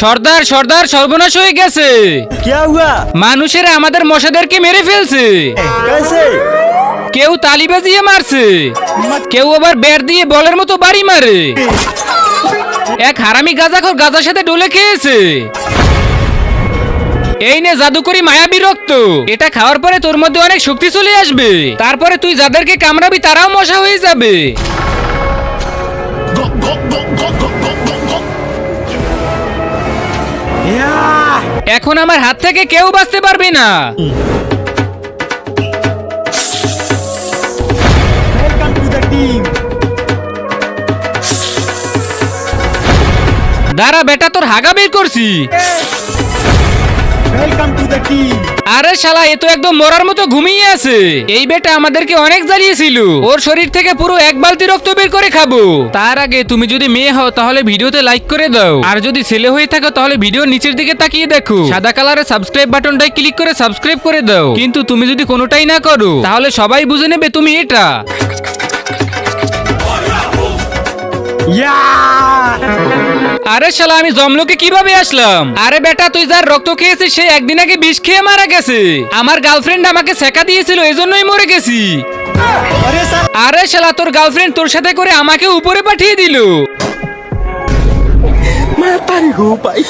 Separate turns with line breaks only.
সর্দার সর্দার সর্বনাশ হয়ে গেছে।
क्या हुआ?
মানুষেরা আমাদের মশাদেরকে মেরে ফেলছে।
कैसे?
কেউ তালি বাজিয়ে মারছে, কেউ আবার ব্যাট দিয়ে বলের মতো বাড়ি মারে। এক হারামি গাঁজাখোর গাঁজার সাথে ডলে খেয়েছে। এই নে জাদুকরি মায়াবী রক্ত, এটা খাওয়ার পরে তোর মধ্যে অনেক শক্তি চলে আসবে। তারপরে তুই যাদেরকে কামড়াবি তারাও মশা হয়ে যাবে। এখন আমার হাত থেকে কেউ বাঁচতে পারবে না।
Welcome to the team.
দাঁড়া বেটা, তোর হাগা বের করছি।
Welcome to the team.
আরে শালা, এ তো একদম মরার মতো ঘুমিয়ে আছে। এই বেটা আমাদেরকে অনেক জ্বালিয়েছিল। ওর শরীর থেকে পুরো এক বালতি রক্ত বের করে খাবো। তার আগে তুমি যদি মেয়ে হও তাহলে ভিডিওতে লাইক করে দাও, আর যদি ছেলে হয়ে থাকো তাহলে ভিডিও নিচের দিকে তাকিয়ে দেখো, সাদা কালারের সাবস্ক্রাইব বাটনটায় ক্লিক করে সাবস্ক্রাইব করে দাও। কিন্তু তুমি যদি কোনোটাই না করো তাহলে সবাই বুঝে নেবে তুমি এটা। আরে শালা, আমি জমলোকে কিভাবে আসলাম? আরে বেটা, তুই যার রক্ত খেয়েছিস সে একদিন আগে বিষ খেয়ে মারা গেছে। আমার গার্লফ্রেন্ড আমাকে সেকা দিয়েছিল, এজন্যই মরে গেছি।
अरे सर,
আরে শালা, তোর গার্লফ্রেন্ড তোর সাথে করে আমাকে উপরে পাঠিয়ে দিল।
मैं आता ही हूँ भाई।